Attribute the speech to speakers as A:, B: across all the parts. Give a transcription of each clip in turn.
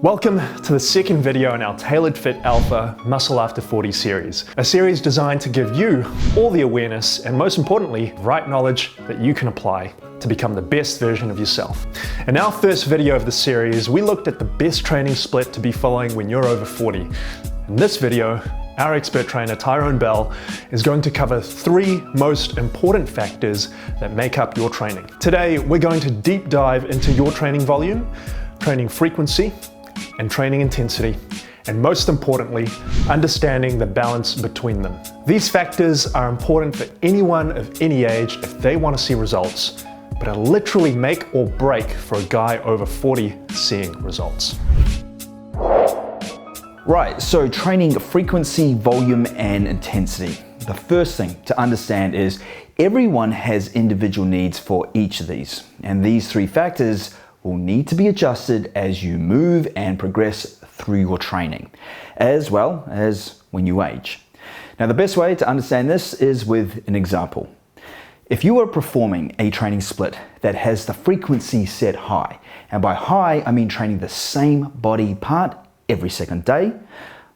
A: Welcome to the second video in our Tailored Fit Alpha Muscle After 40 series, a series designed to give you all the awareness and most importantly, right knowledge that you can apply to become the best version of yourself. In our first video of the series, we looked at the best training split to be following when you're over 40. In this video, our expert trainer Tyrone Bell is going to cover 3 most important factors that make up your training. Today, we're going to deep dive into your training volume, training frequency, and training intensity, and most importantly, understanding the balance between them. These factors are important for anyone of any age if they want to see results, but are literally make or break for a guy over 40 seeing results.
B: Right, so training frequency, volume, and intensity. The first thing to understand is everyone has individual needs for each of these, and these 3 factors will need to be adjusted as you move and progress through your training, as well as when you age. Now, the best way to understand this is with an example. If you are performing a training split that has the frequency set high, and by high, I mean training the same body part every second day,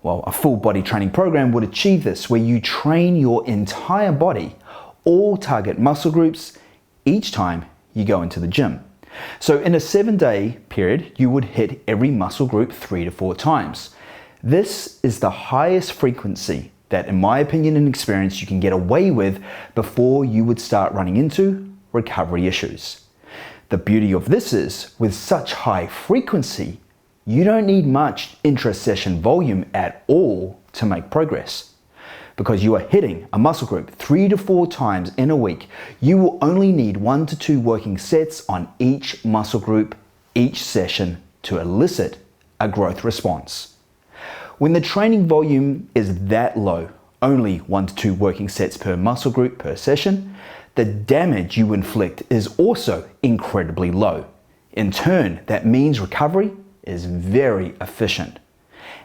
B: well, a full body training program would achieve this, where you train your entire body, all target muscle groups, each time you go into the gym. So in a 7-day period, you would hit every muscle group 3 to 4 times. This is the highest frequency that, in my opinion and experience, you can get away with before you would start running into recovery issues. The beauty of this is, with such high frequency, you don't need much intra-session volume at all to make progress. Because you are hitting a muscle group 3 to 4 times in a week, you will only need 1 to 2 working sets on each muscle group each session to elicit a growth response. When the training volume is that low, only 1 to 2 working sets per muscle group per session, the damage you inflict is also incredibly low. In turn, that means recovery is very efficient.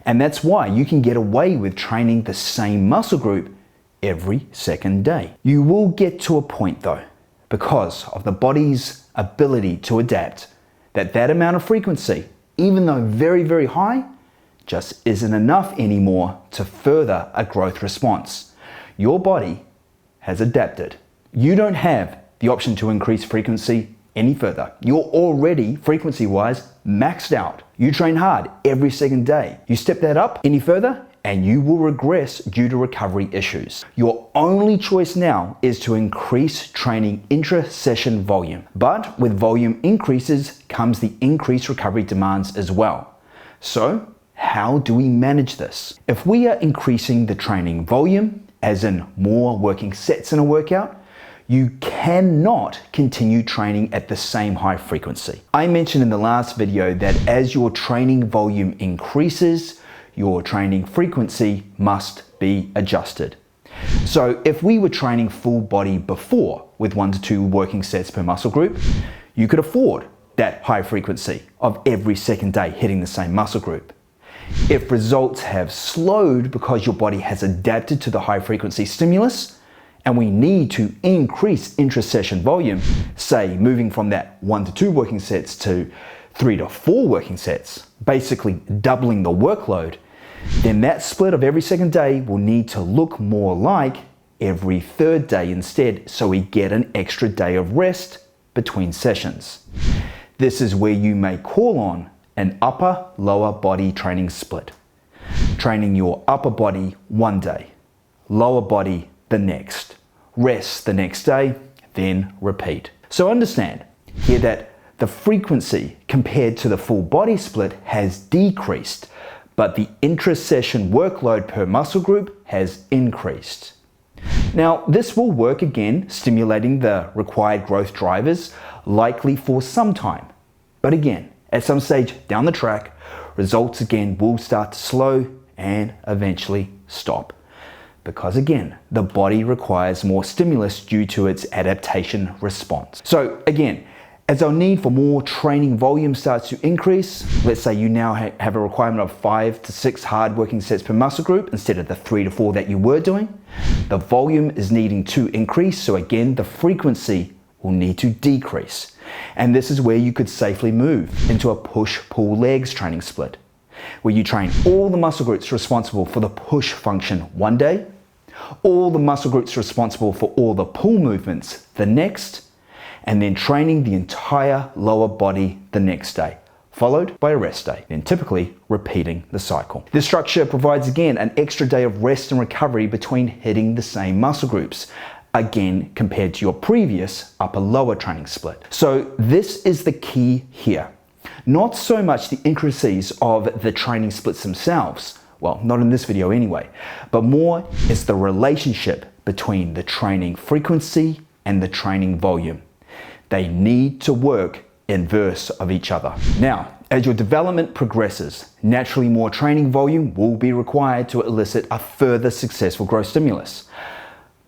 B: And that's why you can get away with training the same muscle group every second day. You will get to a point though, because of the body's ability to adapt, that amount of frequency, even though very, very high, just isn't enough anymore to further a growth response. Your body has adapted. You don't have the option to increase frequency any further. You're already, frequency-wise, maxed out. You train hard every second day. You step that up any further and you will regress due to recovery issues. Your only choice now is to increase training intra-session volume. But with volume increases comes the increased recovery demands as well. So how do we manage this? If we are increasing the training volume, as in more working sets in a workout, you cannot continue training at the same high frequency. I mentioned in the last video that as your training volume increases, your training frequency must be adjusted. So if we were training full body before with 1 to 2 working sets per muscle group, you could afford that high frequency of every second day hitting the same muscle group. If results have slowed because your body has adapted to the high frequency stimulus, and we need to increase intra-session volume, say moving from that 1 to 2 working sets to 3 to 4 working sets, basically doubling the workload, then that split of every second day will need to look more like every 3rd day instead, so we get an extra day of rest between sessions. This is where you may call on an upper-lower body training split. Training your upper body one day, lower body the next, rest the next day, then repeat. So understand here that the frequency compared to the full body split has decreased, but the intra-session workload per muscle group has increased. Now, this will work again, stimulating the required growth drivers, likely for some time. But again, at some stage down the track, results again will start to slow and eventually stop. Because again, the body requires more stimulus due to its adaptation response. So again, as our need for more training volume starts to increase, let's say you now have a requirement of 5 to 6 hard working sets per muscle group instead of the 3 to 4 that you were doing, the volume is needing to increase, so again, the frequency will need to decrease. And this is where you could safely move into a push-pull legs training split. where you train all the muscle groups responsible for the push function one day, all the muscle groups responsible for all the pull movements the next, and then training the entire lower body the next day, followed by a rest day, then typically repeating the cycle. This structure provides again an extra day of rest and recovery between hitting the same muscle groups, again compared to your previous upper-lower training split. So this is the key here. Not so much the intricacies of the training splits themselves, well, not in this video anyway, but more is the relationship between the training frequency and the training volume. They need to work inverse of each other. Now, as your development progresses, naturally more training volume will be required to elicit a further successful growth stimulus.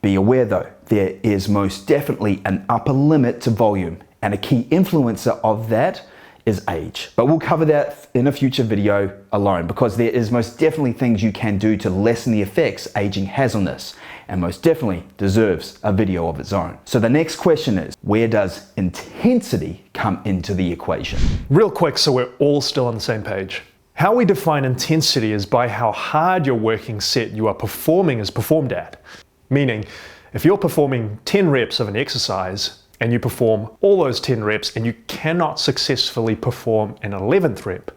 B: Be aware though, there is most definitely an upper limit to volume, and a key influencer of that is age. But we'll cover that in a future video alone, because there is most definitely things you can do to lessen the effects aging has on this, and most definitely deserves a video of its own. So the next question is, where does intensity come into the equation?
A: Real quick, so we're all still on the same page. How we define intensity is by how hard your working set you are performing is performed at. Meaning, if you're performing 10 reps of an exercise and you perform all those 10 reps and you cannot successfully perform an 11th rep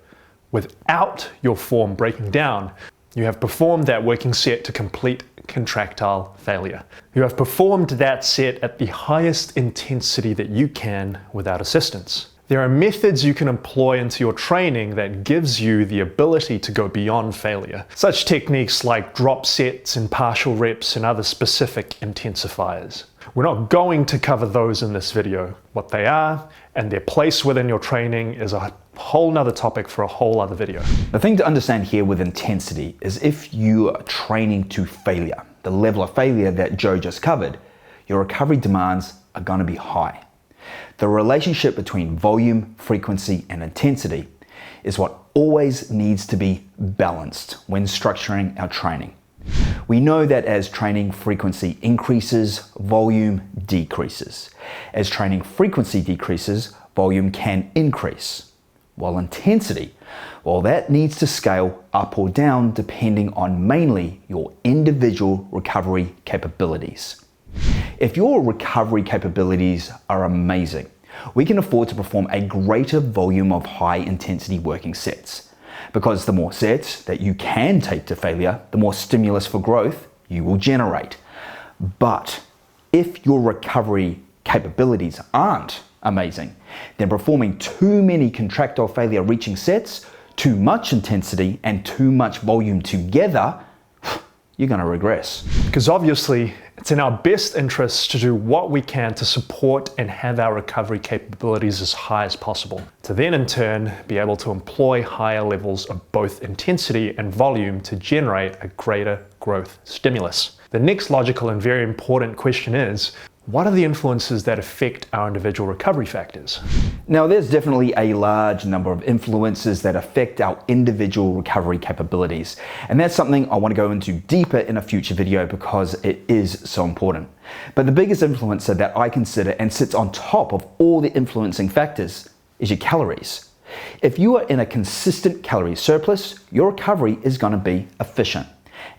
A: without your form breaking down, you have performed that working set to complete contractile failure. You have performed that set at the highest intensity that you can without assistance. There are methods you can employ into your training that gives you the ability to go beyond failure. Such techniques like drop sets and partial reps and other specific intensifiers. We're not going to cover those in this video. What they are and their place within your training is a whole nother topic for a whole other video.
B: The thing to understand here with intensity is if you are training to failure, the level of failure that Joe just covered, your recovery demands are going to be high. The relationship between volume, frequency, and intensity is what always needs to be balanced when structuring our training. We know that as training frequency increases, volume decreases. As training frequency decreases, volume can increase. While intensity, well, that needs to scale up or down depending on mainly your individual recovery capabilities. If your recovery capabilities are amazing, we can afford to perform a greater volume of high intensity working sets, because the more sets that you can take to failure, the more stimulus for growth you will generate. But if your recovery capabilities aren't amazing, then performing too many contractile failure reaching sets, too much intensity and too much volume together, you're going to regress.
A: Because obviously, it's in our best interests to do what we can to support and have our recovery capabilities as high as possible, to then in turn be able to employ higher levels of both intensity and volume to generate a greater growth stimulus. The next logical and very important question is, what are the influences that affect our individual recovery factors?
B: Now, there's definitely a large number of influences that affect our individual recovery capabilities. And that's something I want to go into deeper in a future video because it is so important. But the biggest influencer that I consider and sits on top of all the influencing factors is your calories. If you are in a consistent calorie surplus, your recovery is going to be efficient.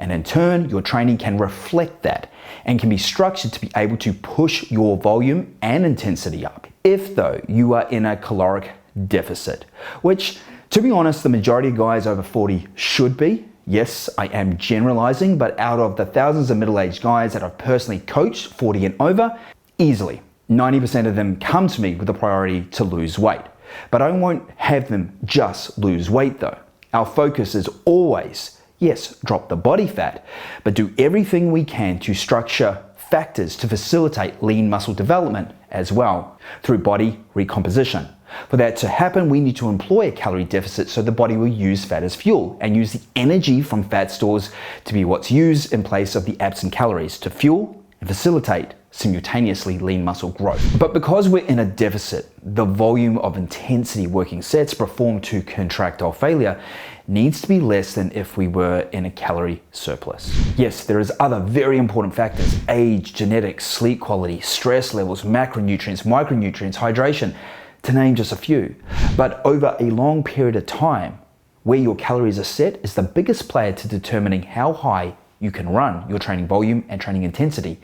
B: And in turn, your training can reflect that and can be structured to be able to push your volume and intensity up. If though you are in a caloric deficit, which to be honest, the majority of guys over 40 should be. Yes, I am generalizing, but out of the thousands of middle-aged guys that I've personally coached, 40 and over, easily 90% of them come to me with the priority to lose weight. But I won't have them just lose weight though. Our focus is always, yes, drop the body fat, but do everything we can to structure factors to facilitate lean muscle development as well through body recomposition. For that to happen, we need to employ a calorie deficit so the body will use fat as fuel and use the energy from fat stores to be what's used in place of the absent calories to fuel and facilitate simultaneously lean muscle growth. But because we're in a deficit, the volume of intensity working sets performed to contractile failure needs to be less than if we were in a calorie surplus. Yes, there is other very important factors: age, genetics, sleep quality, stress levels, macronutrients, micronutrients, hydration, to name just a few. But over a long period of time, where your calories are set is the biggest player to determining how high you can run your training volume and training intensity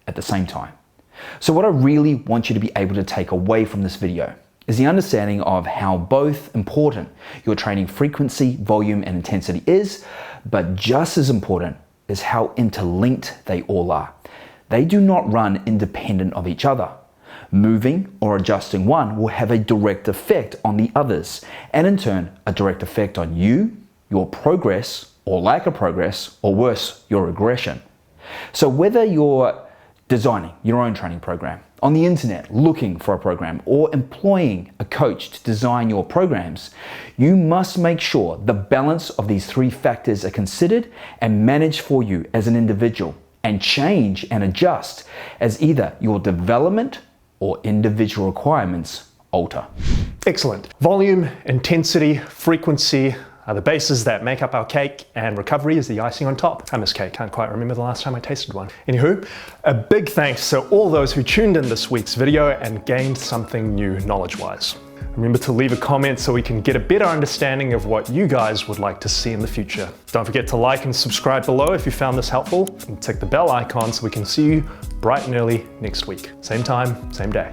B: at the same time. So what I really want you to be able to take away from this video is the understanding of how both important your training frequency, volume, and intensity is, but just as important is how interlinked they all are. They do not run independent of each other. Moving or adjusting one will have a direct effect on the others, and in turn, a direct effect on you, your progress, or lack of progress, or worse, your regression. So whether you're designing your own training program, on the internet looking for a program, or employing a coach to design your programs, you must make sure the balance of these three factors are considered and managed for you as an individual, and change and adjust as either your development or individual requirements alter.
A: Excellent. Volume, intensity, frequency are the bases that make up our cake, and recovery is the icing on top. I miss cake, can't quite remember the last time I tasted one. Anywho, a big thanks to all those who tuned in this week's video and gained something new knowledge-wise. Remember to leave a comment so we can get a better understanding of what you guys would like to see in the future. Don't forget to like and subscribe below if you found this helpful, and tick the bell icon so we can see you bright and early next week. Same time, same day.